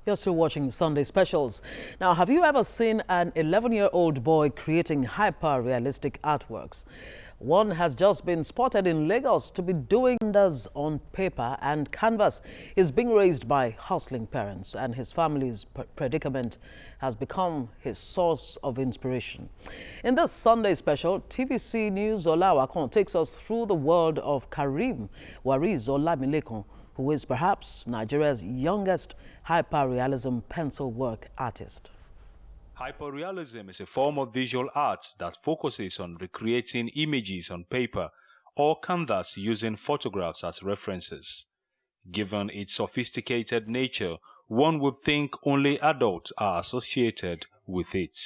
You're still watching Sunday Specials. Now, have you ever seen an 11-year-old boy creating hyper-realistic artworks? One has just been spotted in Lagos to be doing wonders on paper and canvas. He's being raised by hustling parents, and his family's predicament has become his source of inspiration. In this Sunday Special, TVC News Awakan takes us through the world of Karim Wariz Olamilekun, who is perhaps Nigeria's youngest hyper-realism pencil work artist. Hyperrealism is a form of visual art that focuses on recreating images on paper or canvas using photographs as references. Given its sophisticated nature, one would think only adults are associated with it.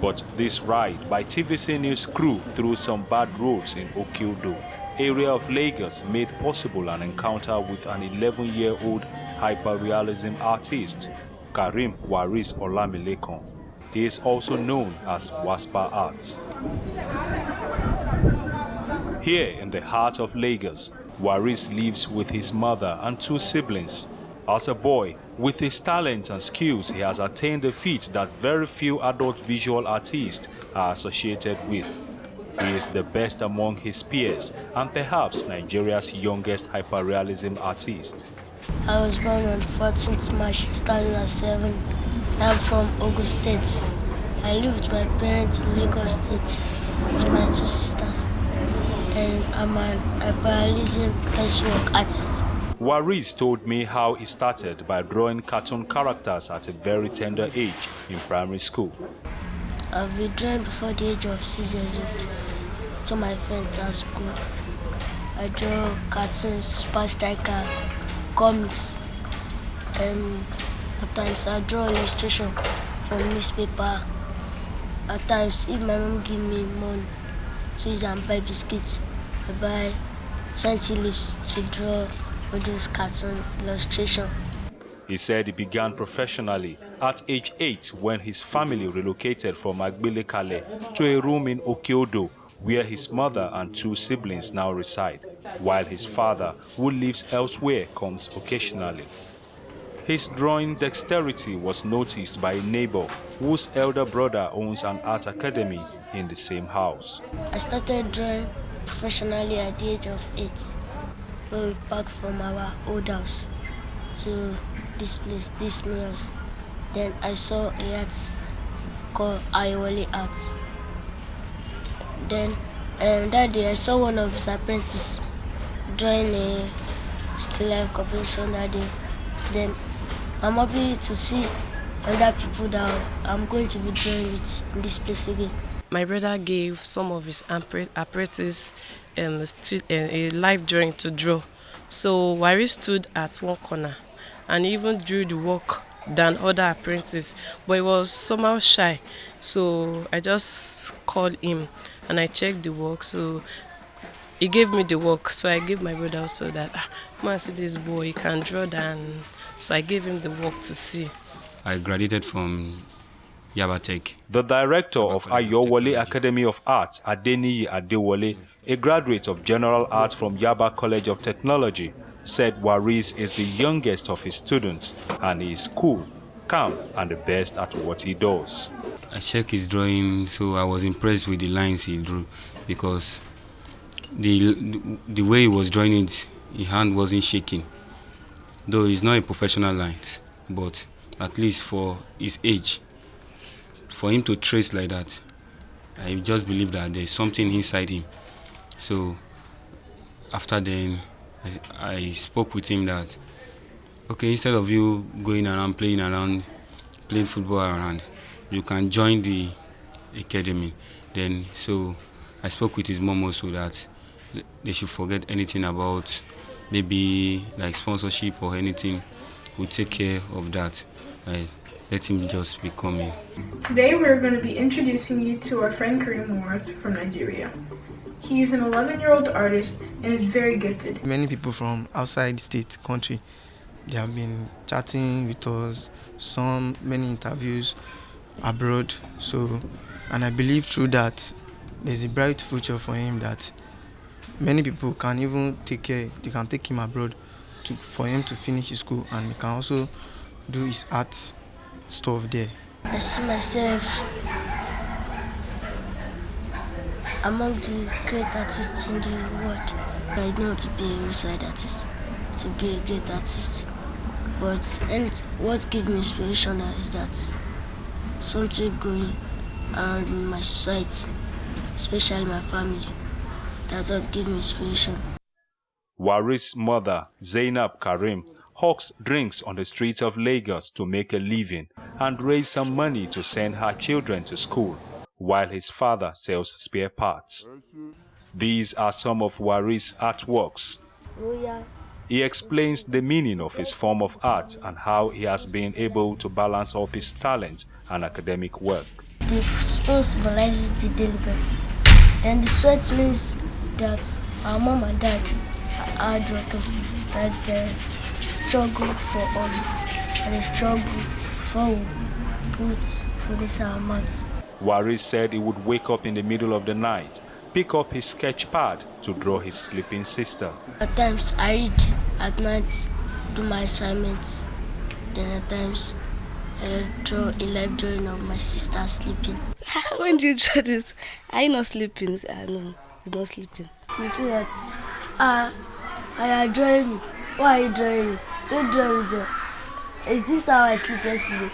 But this ride by TVC News crew through some bad roads in Okiodo area of Lagos made possible an encounter with an 11-year-old hyperrealism artist, Karim Wariz Olamilekun. He is also known as Waspa Arts. Here in the heart of Lagos, Wariz lives with his mother and two siblings. As a boy, with his talents and skills, he has attained a feat that very few adult visual artists are associated with. He is the best among his peers and perhaps Nigeria's youngest hyperrealism artist. I was born on 14th March 2007. I'm from Ogun State. I live with my parents in Lagos State with my two sisters. And I'm an hyperrealism pencilwork artist. Wariz told me how he started by drawing cartoon characters at a very tender age in primary school. I've been drawing before the age of 6 years old to my friends at school. I draw cartoons, Super Striker, comics, and at times I draw illustration from newspaper. At times, if my mom give me money to use and buy biscuits, I buy 20 leaves to draw for those cartoon illustrations. He said he began professionally at age 8 when his family relocated from Agbelekale to a room in Okiodo, where his mother and two siblings now reside, while his father, who lives elsewhere, comes occasionally. His drawing dexterity was noticed by a neighbor whose elder brother owns an art academy in the same house. I started drawing professionally at the age of 8, when we packed from our old house to this place, this new house. Then I saw an artist called Ayowale Arts. Then that day I saw one of his apprentices drawing a still life composition that day. Then I'm happy to see other people that I'm going to be drawing with in this place again. My brother gave some of his apprentices a live drawing to draw. So Wariz stood at one corner and even drew the work than other apprentices, but he was somehow shy. So I just called him and I checked the work. So he gave me the work. So I gave my brother also that, come and see this boy, he can draw than. So I gave him the work to see. I graduated from Yabatech. The director of Ayowale Academy of Arts, Adeniyi Adewale, a graduate of General Arts from Yaba College of Technology, said Wariz is the youngest of his students and he is cool, calm and the best at what he does. I checked his drawing, so I was impressed with the lines he drew because the way he was drawing it, his hand wasn't shaking. Though he's not a professional lines, but at least for his age, for him to trace like that, I just believe that there's something inside him. So after then, I spoke with him that, okay, instead of you going around, playing football around, you can join the academy. Then, so I spoke with his mom also that they should forget anything about maybe like sponsorship or anything. We'll take care of that. Let him just be coming. Today we're going to be introducing you to our friend Karim Wariz from Nigeria. He is an 11-year-old artist and is very gifted. Many people from outside the state, country, they have been chatting with us, many interviews abroad. So, and I believe through that, there's a bright future for him that many people can even take him abroad for him to finish his school and he can also do his art stuff there. I see myself among the great artists in the world. I know to be a roadside artist, to be a great artist. And what gives me inspiration is that something going on in my society, especially my family. That's what gives me inspiration. Waris' mother, Zainab Karim, hawks drinks on the streets of Lagos to make a living and raise some money to send her children to school, while his father sells spare parts. These are some of Waris' artworks. He explains the meaning of his form of art and how he has been able to balance off his talent and academic work. The spoon symbolizes the daily bread. And the sweat means that our mom and dad are hard working, that they struggle for us, and they struggle for we put food in our mouths. Waris said he would wake up in the middle of the night, pick up his sketch pad to draw his sleeping sister. At times I read at night, do my assignments. Then at times I draw a live drawing of my sister sleeping. When do you draw this? Are you not sleeping? No, he's not sleeping. So you see that, I am drawing me. Why are you drawing me? Don't draw me. Is this how I sleep yesterday?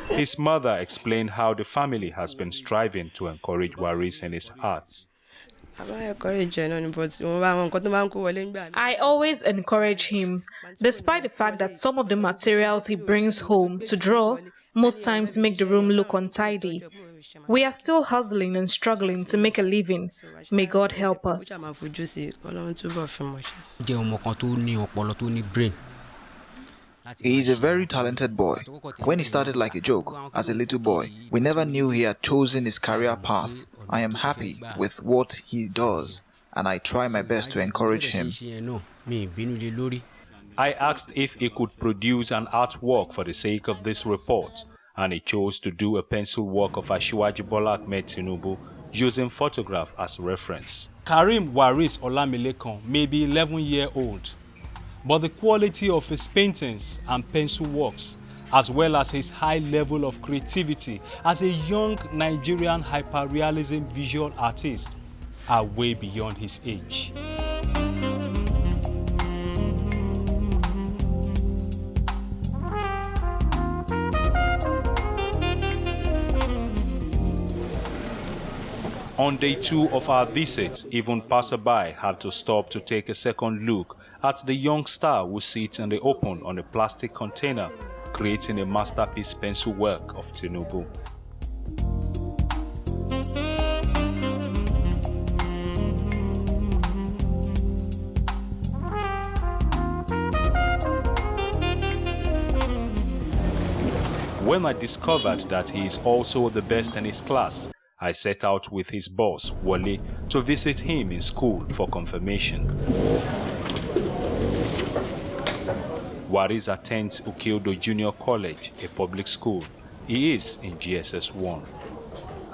His mother explained how the family has been striving to encourage Waris in his arts. I always encourage him, despite the fact that some of the materials he brings home to draw most times make the room look untidy. We are still hustling and struggling to make a living. May God help us. He is a very talented boy. When he started like a joke, as a little boy, we never knew he had chosen his career path. I am happy with what he does, and I try my best to encourage him. I asked if he could produce an artwork for the sake of this report, and he chose to do a pencil work of Asiwaju Bola Ahmed Tinubu using photograph as reference. Karim Waris Olamilekan may be 11-year-old, but the quality of his paintings and pencil works, as well as his high level of creativity as a young Nigerian hyperrealism visual artist, are way beyond his age. On day 2 of our visit, even passerby had to stop to take a second look at the young star who sits in the open on a plastic container, creating a masterpiece pencil work of Tinubu. When I discovered that he is also the best in his class, I set out with his boss, Wale, to visit him in school for confirmation. Waris attends Okeodo Junior College, a public school. He is in GSS 1.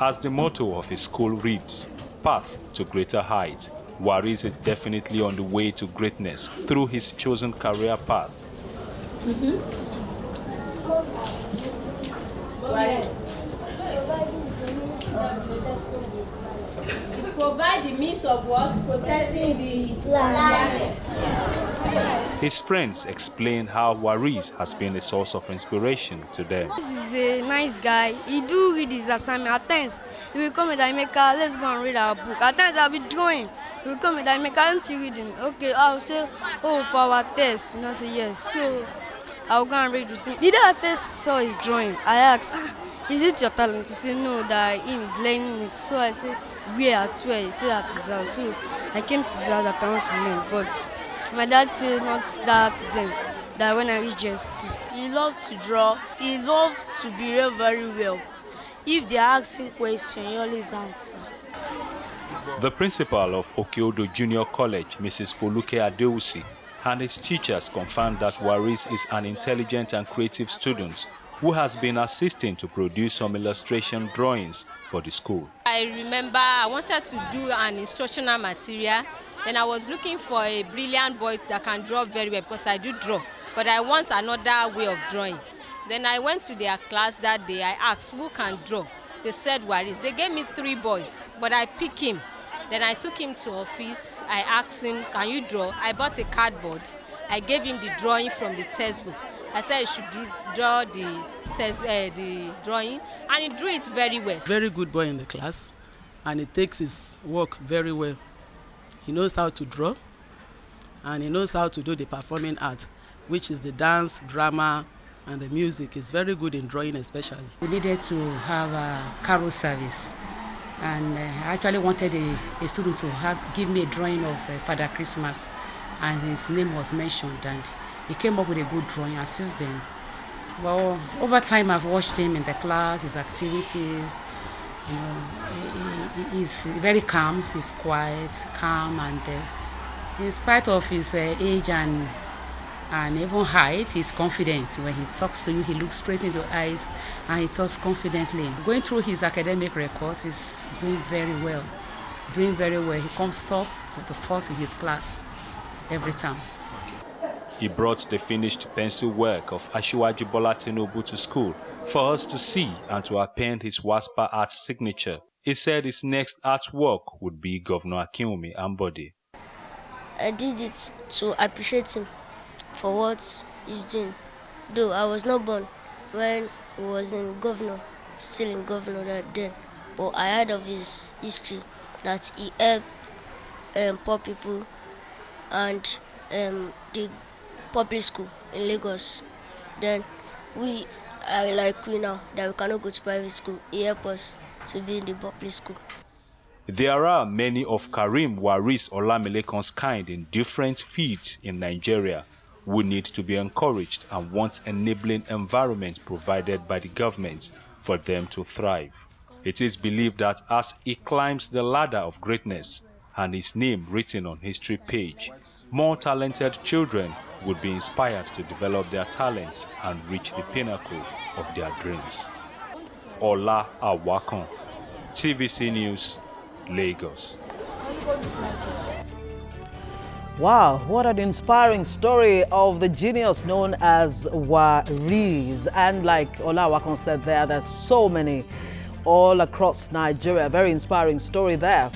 As the motto of his school reads, Path to Greater Heights, Waris is definitely on the way to greatness through his chosen career path. Waris. It provides the means of what? Protecting the planet. His friends explain how Waris has been a source of inspiration to them. This is a nice guy. He do read his assignment. At times, he will come with Daimeka, let's go and read our book. At times, I'll be drawing. He will come with Daimeka, aren't you reading? Okay, I'll say, oh, for our test. And I say, yes. So, I'll go and read with him. The day I first saw his drawing, I asked, is it your talent? He said, no, that him is learning it. So I said, where at where? He said, at his house. So I came to his house that I want to learn. But my dad said not that then, that when I reached GS2. He loved to draw. He loved to behave very well. If they are asking questions, he always answer. The principal of Okeodo Junior College, Mrs. Foluke Adeusi, and his teachers confirmed that Waris is an intelligent and creative student who has been assisting to produce some illustration drawings for the school. I remember I wanted to do an instructional material Then I was looking for a brilliant boy that can draw very well because I do draw, but I want another way of drawing. Then I went to their class that day. I asked who can draw. They said Waris. They gave me 3 boys, but I picked him. Then I took him to office. I asked him, can you draw? I bought a cardboard. I gave him the drawing from the textbook. I said he should draw the drawing, and he drew it very well. Very good boy in the class, and he takes his work very well. He knows how to draw, and he knows how to do the performing art, which is the dance, drama, and the music. He's very good in drawing especially. We needed to have a carol service, and I actually wanted a student to give me a drawing of Father Christmas, and his name was mentioned, and he came up with a good drawing. And since then, well, over time I've watched him in the class, his activities. You know, he's very calm, he's quiet, calm, and in spite of his age and even height, he's confident. When he talks to you, he looks straight into your eyes and he talks confidently. Going through his academic records, he's doing very well. Doing very well. He comes top for the first in his class every time. He brought the finished pencil work of Asiwaju Bola Tinubu to school for us to see and to append his WASPA art signature. He said his next artwork would be Governor Akinwumi Ambode. I did it to appreciate him for what he's doing. Though I was not born when he was still in governor then, but I heard of his history that he helped poor people and the public school in Lagos. Then we are like we now that we cannot go to private school. He helped us to be in the public school. There are many of Karim Waris Olamilekan's kind in different fields in Nigeria who need to be encouraged and want enabling environment provided by the government for them to thrive. It is believed that as he climbs the ladder of greatness and his name written on history page, more talented children would be inspired to develop their talents and reach the pinnacle of their dreams. Ola Awakan, TVC News, Lagos. Wow, what an inspiring story of the genius known as Waris. And like Ola Awakan said there's so many all across Nigeria. Very inspiring story there.